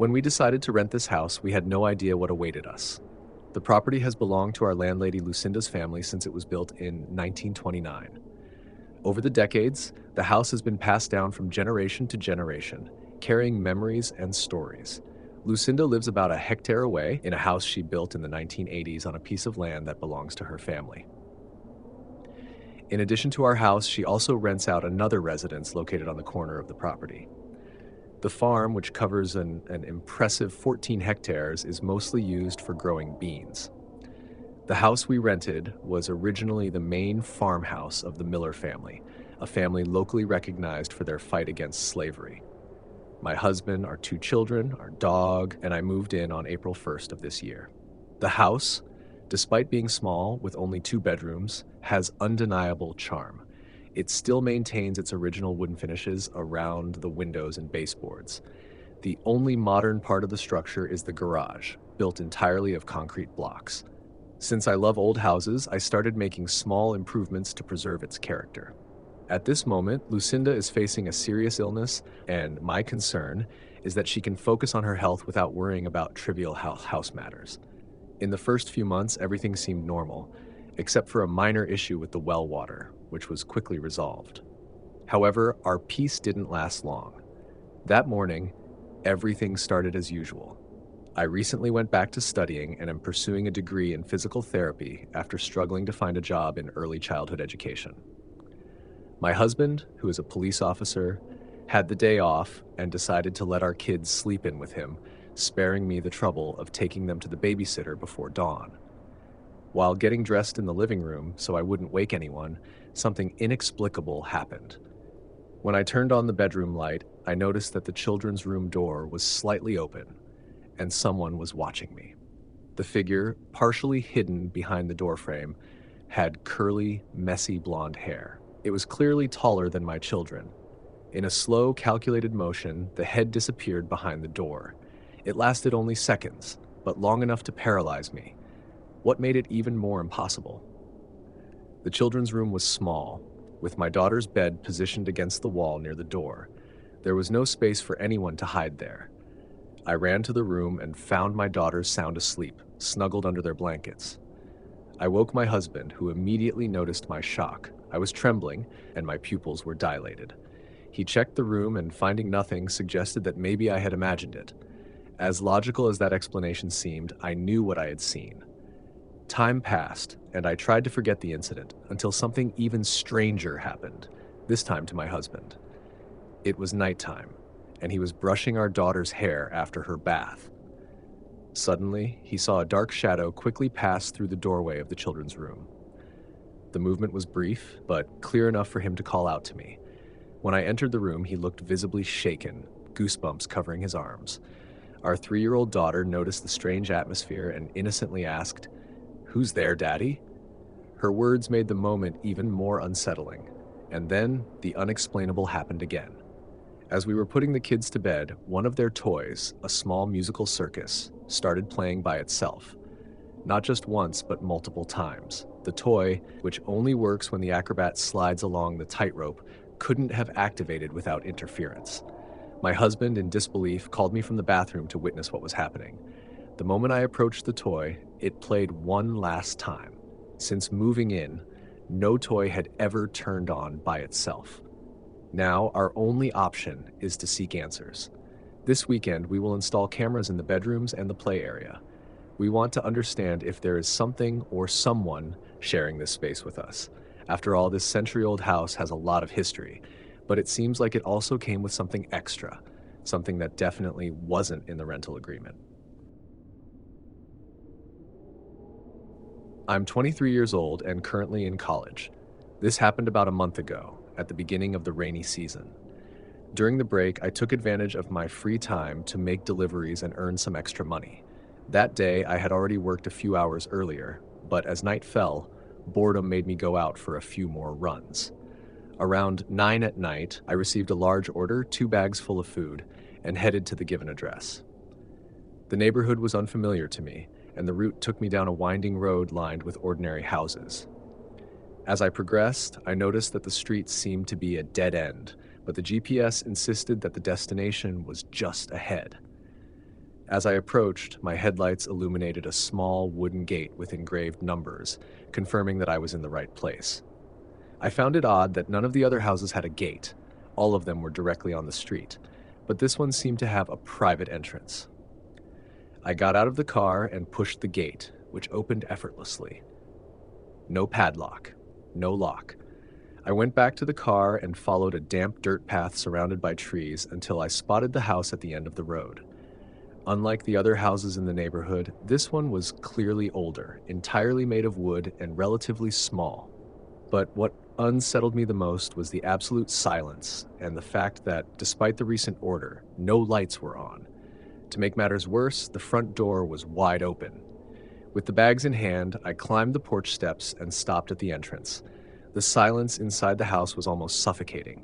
When we decided to rent this house, we had no idea what awaited us. The property has belonged to our landlady Lucinda's family since it was built in 1929. Over the decades, the house has been passed down from generation to generation, carrying memories and stories. Lucinda lives about a hectare away in a house she built in the 1980s on a piece of land that belongs to her family. In addition to our house, she also rents out another residence located on the corner of the property. The farm, which covers an impressive 14 hectares, is mostly used for growing beans. The house we rented was originally the main farmhouse of the Miller family, a family locally recognized for their fight against slavery. My husband, our 2 children, our dog, and I moved in on April 1st of this year. The house, despite being small with only 2 bedrooms, has undeniable charm. It still maintains its original wooden finishes around the windows and baseboards. The only modern part of the structure is the garage, built entirely of concrete blocks. Since I love old houses, I started making small improvements to preserve its character. At this moment, Lucinda is facing a serious illness, and my concern is that she can focus on her health without worrying about trivial house matters. In the first few months, everything seemed normal, except for a minor issue with the well water, which was quickly resolved. However, our peace didn't last long. That morning, everything started as usual. I recently went back to studying and am pursuing a degree in physical therapy after struggling to find a job in early childhood education. My husband, who is a police officer, had the day off and decided to let our kids sleep in with him, sparing me the trouble of taking them to the babysitter before dawn. While getting dressed in the living room so I wouldn't wake anyone, something inexplicable happened. When I turned on the bedroom light, I noticed that the children's room door was slightly open, and someone was watching me. The figure, partially hidden behind the doorframe, had curly, messy blonde hair. It was clearly taller than my children. In a slow, calculated motion, the head disappeared behind the door. It lasted only seconds, but long enough to paralyze me. What made it even more impossible? The children's room was small, with my daughter's bed positioned against the wall near the door. There was no space for anyone to hide there. I ran to the room and found my daughters sound asleep, snuggled under their blankets. I woke my husband, who immediately noticed my shock. I was trembling, and my pupils were dilated. He checked the room and, finding nothing, suggested that maybe I had imagined it. As logical as that explanation seemed, I knew what I had seen. Time passed, and I tried to forget the incident until something even stranger happened, this time to my husband. It was nighttime, and he was brushing our daughter's hair after her bath. Suddenly, he saw a dark shadow quickly pass through the doorway of the children's room. The movement was brief, but clear enough for him to call out to me. When I entered the room, he looked visibly shaken, goosebumps covering his arms. Our 3-year-old daughter noticed the strange atmosphere and innocently asked, "Who's there, Daddy?" Her words made the moment even more unsettling, and then the unexplainable happened again. As we were putting the kids to bed, one of their toys, a small musical circus, started playing by itself. Not just once, but multiple times. The toy, which only works when the acrobat slides along the tightrope, couldn't have activated without interference. My husband, in disbelief, called me from the bathroom to witness what was happening. The moment I approached the toy, it played one last time. Since moving in, no toy had ever turned on by itself. Now, our only option is to seek answers. This weekend, we will install cameras in the bedrooms and the play area. We want to understand if there is something or someone sharing this space with us. After all, this century-old house has a lot of history, but it seems like it also came with something extra, something that definitely wasn't in the rental agreement. I'm 23 years old and currently in college. This happened about a month ago, at the beginning of the rainy season. During the break, I took advantage of my free time to make deliveries and earn some extra money. That day, I had already worked a few hours earlier, but as night fell, boredom made me go out for a few more runs. Around 9 at night, I received a large order, 2 bags full of food, and headed to the given address. The neighborhood was unfamiliar to me, and the route took me down a winding road lined with ordinary houses. As I progressed, I noticed that the street seemed to be a dead end, but the GPS insisted that the destination was just ahead. As I approached, my headlights illuminated a small wooden gate with engraved numbers, confirming that I was in the right place. I found it odd that none of the other houses had a gate. All of them were directly on the street, but this one seemed to have a private entrance. I got out of the car and pushed the gate, which opened effortlessly. No padlock, no lock. I went back to the car and followed a damp dirt path surrounded by trees until I spotted the house at the end of the road. Unlike the other houses in the neighborhood, this one was clearly older, entirely made of wood and relatively small. But what unsettled me the most was the absolute silence and the fact that, despite the recent order, no lights were on. To make matters worse, the front door was wide open. With the bags in hand, I climbed the porch steps and stopped at the entrance. The silence inside the house was almost suffocating.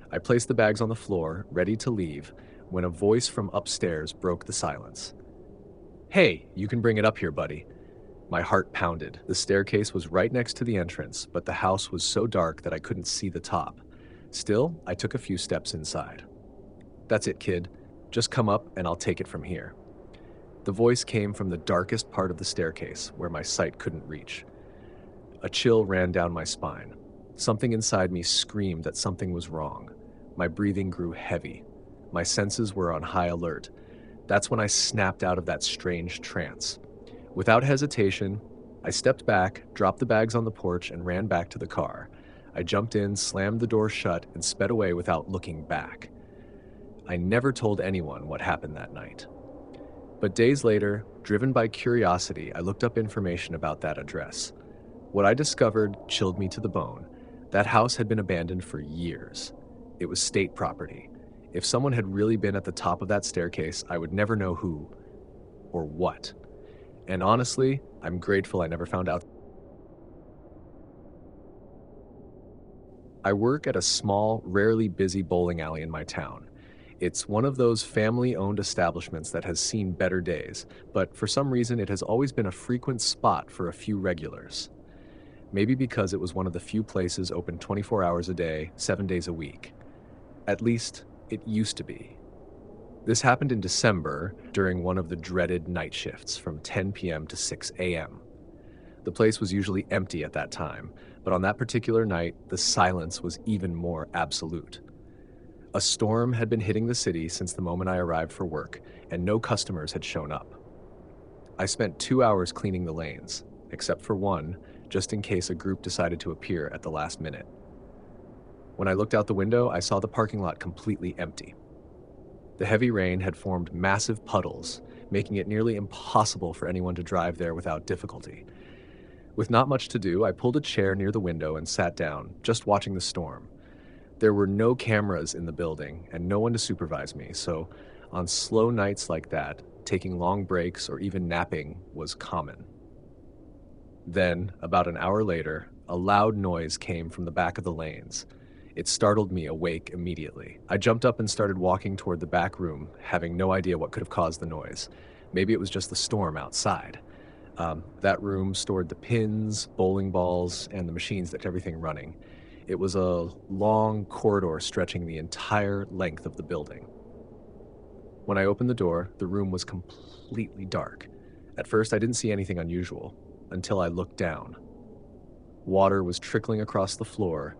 I placed the bags on the floor, ready to leave, when a voice from upstairs broke the silence. "Hey, you can bring it up here, buddy." My heart pounded. The staircase was right next to the entrance, but the house was so dark that I couldn't see the top. Still, I took a few steps inside. "That's it, kid. Just come up and I'll take it from here." The voice came from the darkest part of the staircase, where my sight couldn't reach. A chill ran down my spine. Something inside me screamed that something was wrong. My breathing grew heavy. My senses were on high alert. That's when I snapped out of that strange trance. Without hesitation, I stepped back, dropped the bags on the porch, and ran back to the car. I jumped in, slammed the door shut, and sped away without looking back. I never told anyone what happened that night. But days later, driven by curiosity, I looked up information about that address. What I discovered chilled me to the bone. That house had been abandoned for years. It was state property. If someone had really been at the top of that staircase, I would never know who or what. And honestly, I'm grateful I never found out. I work at a small, rarely busy bowling alley in my town. It's one of those family-owned establishments that has seen better days, but for some reason it has always been a frequent spot for a few regulars. Maybe because it was one of the few places open 24 hours a day, 7 days a week. At least, it used to be. This happened in December during one of the dreaded night shifts from 10 p.m. to 6 a.m. The place was usually empty at that time, but on that particular night, the silence was even more absolute. A storm had been hitting the city since the moment I arrived for work, and no customers had shown up. I spent 2 hours cleaning the lanes, except for one, just in case a group decided to appear at the last minute. When I looked out the window, I saw the parking lot completely empty. The heavy rain had formed massive puddles, making it nearly impossible for anyone to drive there without difficulty. With not much to do, I pulled a chair near the window and sat down, just watching the storm. There were no cameras in the building and no one to supervise me, so on slow nights like that, taking long breaks or even napping was common. Then, about an hour later, a loud noise came from the back of the lanes. It startled me awake immediately. I jumped up and started walking toward the back room, having no idea what could have caused the noise. Maybe it was just the storm outside. That room stored the pins, bowling balls, and the machines that kept everything running. It was a long corridor stretching the entire length of the building. When I opened the door, the room was completely dark. At first, I didn't see anything unusual, until I looked down. Water was trickling across the floor,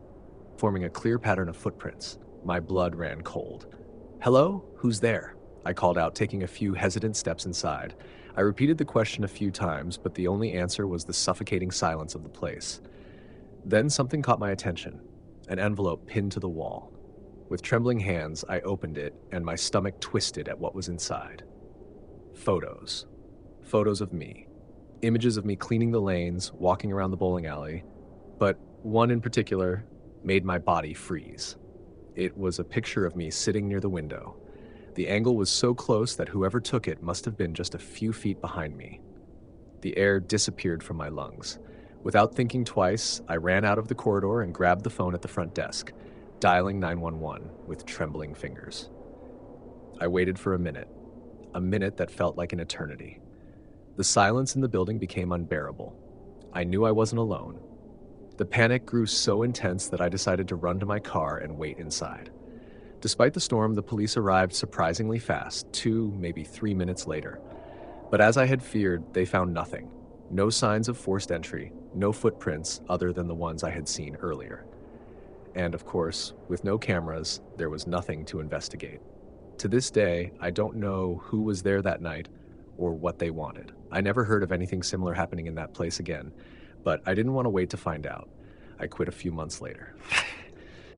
forming a clear pattern of footprints. My blood ran cold. "Hello? Who's there?" I called out, taking a few hesitant steps inside. I repeated the question a few times, but the only answer was the suffocating silence of the place. Then something caught my attention, an envelope pinned to the wall. With trembling hands, I opened it, and my stomach twisted at what was inside. Photos. Photos of me. Images of me cleaning the lanes, walking around the bowling alley, but one in particular made my body freeze. It was a picture of me sitting near the window. The angle was so close that whoever took it must have been just a few feet behind me. The air disappeared from my lungs. Without thinking twice, I ran out of the corridor and grabbed the phone at the front desk, dialing 911 with trembling fingers. I waited for a minute that felt like an eternity. The silence in the building became unbearable. I knew I wasn't alone. The panic grew so intense that I decided to run to my car and wait inside. Despite the storm, the police arrived surprisingly fast, 2, maybe 3 minutes later. But as I had feared, they found nothing. No signs of forced entry, no footprints other than the ones I had seen earlier. And of course, with no cameras, there was nothing to investigate. To this day, I don't know who was there that night or what they wanted. I never heard of anything similar happening in that place again, but I didn't want to wait to find out. I quit a few months later.